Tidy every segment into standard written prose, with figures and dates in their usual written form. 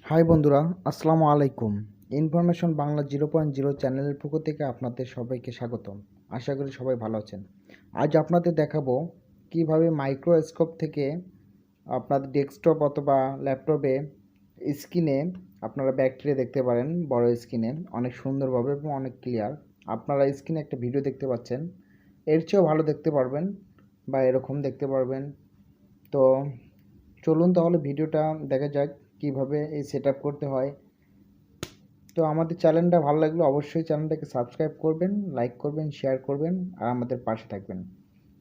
High বন্ধুরা, আসসালামু আলাইকুম। ইনফরমেশন বাংলা 0.0 চ্যানেলের পক্ষ থেকে আপনাদের সবাইকে স্বাগতম। আশা করি সবাই ভালো আছেন। আজ আপনাদের দেখাবো কিভাবে মাইক্রোস্কোপ থেকে আপনাদের ডেস্কটপ অথবা ল্যাপটপে স্ক্রিনে আপনারা ব্যাকটেরিয়া দেখতে পারেন। বড় স্ক্রিনে অনেক সুন্দরভাবে এবং অনেক ক্লিয়ার। আপনারা স্ক্রিনে একটা ভিডিও দেখতে পাচ্ছেন, এর চেয়েও ভালো দেখতে পারবেন বা এরকম দেখতে পারবেন। তো চলুন তাহলে ভিডিওটা দেখা যাক কিভাবে এই সেটআপ করতে হয়। তো আমাদের চ্যানেলটা ভালো লাগলে অবশ্যই চ্যানেলটাকে সাবস্ক্রাইব করবেন, লাইক করবেন, শেয়ার করবেন আর আমাদের পাশে থাকবেন।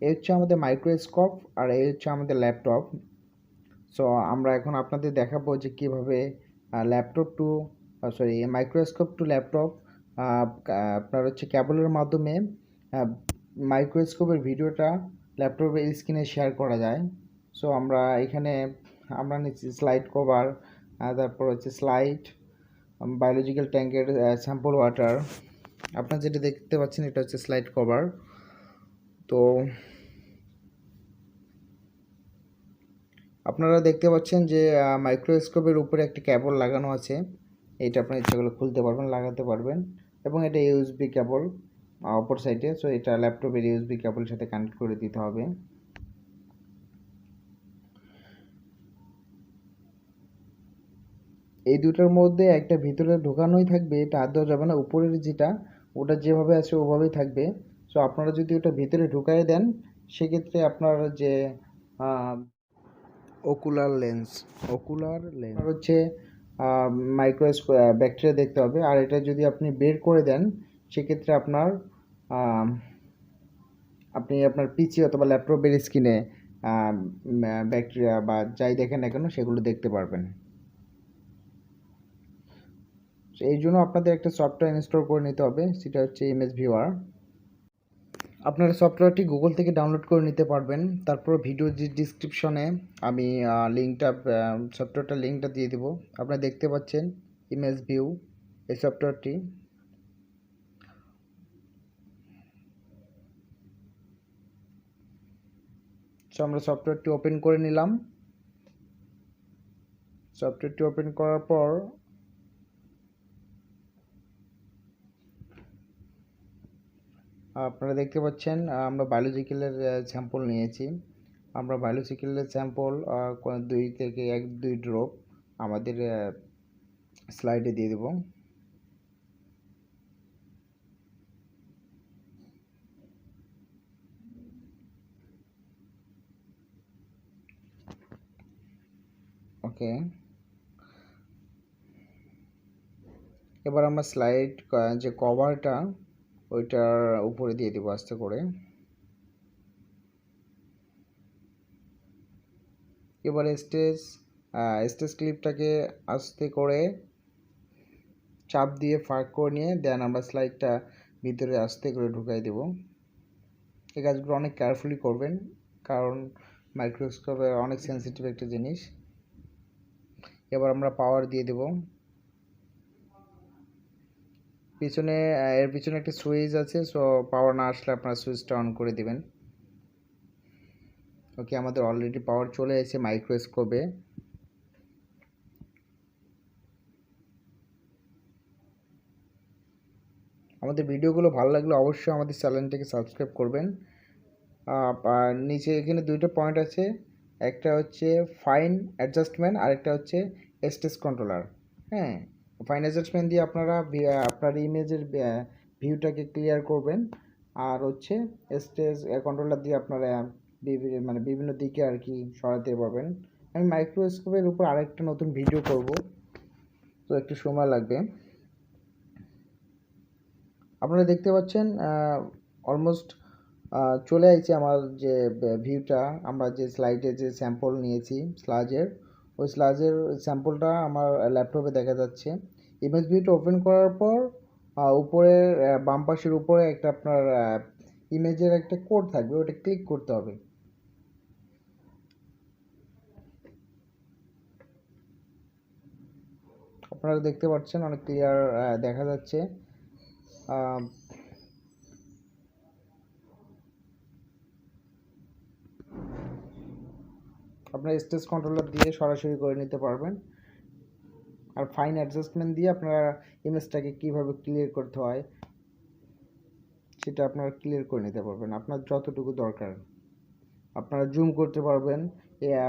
এই হচ্ছে আমাদের মাইক্রোস্কোপ আর এই হচ্ছে আমাদের ল্যাপটপ। সো আমরা এখন আপনাদের দেখাবো যে কিভাবে laptop to microscope to laptop আপনার হচ্ছে কেবলের মাধ্যমে মাইক্রোস্কোপের ভিডিওটা ল্যাপটপের স্ক্রিনে শেয়ার করা যায়। সো আমরা এখানে নিচ্ছি স্লাইড কভার, তারপর হচ্ছে স্লাইড, বায়োলজিক্যাল ট্যাঙ্কের স্যাম্পল ওয়াটার। আপনারা যেটা দেখতে পাচ্ছেন এটা হচ্ছে স্লাইড কভার। তো আপনারা দেখতে পাচ্ছেন যে মাইক্রোস্কোপের উপরে একটা কেবল লাগানো আছে। এটা আপনার ইচ্ছা করলে খুলতে পারবেন, লাগাতে পারবেন। এবং এটা ইউএসবি কেবল অপর সাইডে। সো এটা ল্যাপটপের ইউএসবি কেবলের সাথে কানেক্ট করে দিতে হবে। এই দুটোর মধ্যে একটা ভিতরে ঢোকানোই থাকবে, এটা হাত দেওয়া যাবে না। উপরের যেটা ওটা যেভাবে আছে ওভাবেই থাকবে। সো আপনারা যদি ওটা ভিতরে ঢুকাই দেন সেক্ষেত্রে আপনার যে ওকুলার লেন্স হচ্ছে ব্যাকটেরিয়া দেখতে হবে। আর এটা যদি আপনি বের করে দেন সেক্ষেত্রে আপনি আপনার পিসি অথবা ল্যাপটপের স্ক্রিনে ব্যাকটেরিয়া বা যাই দেখেন না কেন সেগুলো দেখতে পারবেন। এই জন্য আপনাদের একটা সফটওয়্যার ইনস্টল করে নিতে হবে, সেটা হচ্ছে ইমেজ ভিউয়ার। আপনারা সফটওয়্যারটি গুগল থেকে ডাউনলোড করে নিতে পারবেন। তারপর ভিডিও ডিসক্রিপশনে আমি সফটওয়্যারটার লিঙ্কটা দিয়ে দেবো। আপনারা দেখতে পাচ্ছেন ইমেজ ভিউ, এই সফটওয়্যারটি। সো আমরা সফটওয়্যারটি ওপেন করে নিলাম। সফটওয়্যারটি ওপেন করার পর আপনারা দেখতে পাচ্ছেন আমরা বায়োলজিক্যালের স্যাম্পল নিয়েছি। আমরা বায়োলজিক্যালের স্যাম্পল 2 ড্রপ আমাদের স্লাইডে দিয়ে দেব। ওকে, এবার আমরা স্লাইড যে কভারটা ওইটার উপরে দিয়ে দেবো আস্তে করে। এবার স্টেজ ক্লিপটাকে আস্তে করে চাপ দিয়ে ফাঁক করে নিয়ে দেন আমরা স্লাইডটা ভিতরে আস্তে করে ঢুকাই দেব। এই কাজগুলো অনেক কেয়ারফুলি করবেন, কারণ মাইক্রোস্কোপে অনেক সেন্সিটিভ একটা জিনিস। এবার আমরা পাওয়ার দিয়ে দেব। এর পিছনে একটা সুইচ আছে, সো পাওয়ার না আসলে আপনারা সুইচটা অন করে দিবেন। ওকে, আমাদের অলরেডি পাওয়ার চলে এসেছে মাইক্রোস্কোপে। আমাদের ভিডিওগুলো ভালো লাগলে অবশ্যই আমাদের চ্যানেলটিকে সাবস্ক্রাইব করবেন। আর নিচে এখানে দুইটা পয়েন্ট আছে, একটা হচ্ছে ফাইন অ্যাডজাস্টমেন্ট আর একটা হচ্ছে স্টেজ কন্ট্রোলার। হ্যাঁ, ফাইন অ্যাডজাস্টমেন্ট দিয়ে আপনারা আপনার ইমেজের ভিউটাকে ক্লিয়ার করবেন। আর হচ্ছে স্টেজ কন্ট্রোলার দিয়ে আপনারা বিভিন্ন দিকে আর কি সরাতে পারবেন। আমি মাইক্রোস্কোপের উপর আরেকটা নতুন ভিডিও করব, তো একটু সময় লাগবে। আপনারা দেখতে পাচ্ছেন অলমোস্ট চলে আসছে আমার যে ভিউটা। আমরা যে স্লাইডে যে স্যাম্পল নিয়েছি ওই স্লাজের স্যাম্পলটা আমার ল্যাপটপে দেখা যাচ্ছে। ইমেজ ভিউটা ওপেন করার পর উপরে বাম পাশের উপরে একটা আপনার ইমেজের একটা কোড থাকবে, ওটা ক্লিক করতে হবে। আপনারা দেখতে পাচ্ছেন অনেক ক্লিয়ার দেখা যাচ্ছে। আপনার স্টেজ কন্ট্রোলার দিয়ে সরাসরি করে নিতে পারবেন। আর ফাইন অ্যাডজাস্টমেন্ট দিয়ে আপনারা ইমেজটাকে কীভাবে ক্লিয়ার করতে হয় সেটা আপনারা ক্লিয়ার করে নিতে পারবেন আপনার যতটুকু দরকার। আপনারা জুম করতে পারবেন,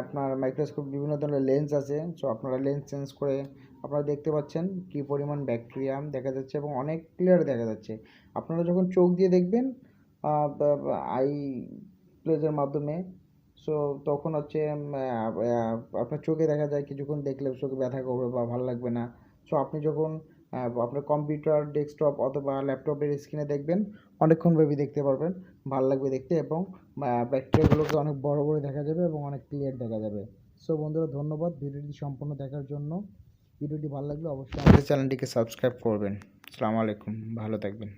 আপনার মাইক্রোস্কোপ বিভিন্ন ধরনের লেন্স আছে, সো আপনারা লেন্স চেঞ্জ করে আপনারা দেখতে পাচ্ছেন কী পরিমাণ ব্যাকটেরিয়া দেখা যাচ্ছে এবং অনেক ক্লিয়ার দেখা যাচ্ছে। আপনারা যখন চোখ দিয়ে দেখবেন আই প্লেজের মাধ্যমে, সো তখন হচ্ছে আপনার চোখে দেখা যায় কিছুক্ষণ দেখলে চোখে ব্যথা করবে বা ভালো লাগবে না। সো আপনি যখন আপনার কম্পিউটার ডেস্কটপ অথবা ল্যাপটপের স্ক্রিনে দেখবেন অনেকক্ষণ ভেবে দেখতে পারবেন, ভালো লাগবে দেখতে এবং ব্যাকটেরিয়াগুলোকে অনেক বড় বড় দেখা যাবে এবং অনেক ক্লিয়ার দেখা যাবে। সো বন্ধুরা, ধন্যবাদ ভিডিওটি সম্পূর্ণ দেখার জন্য। ভিডিওটি ভালো লাগলে অবশ্যই আমাদের চ্যানেলটিকে সাবস্ক্রাইব করবেন। আসসালামু আলাইকুম, ভালো থাকবেন।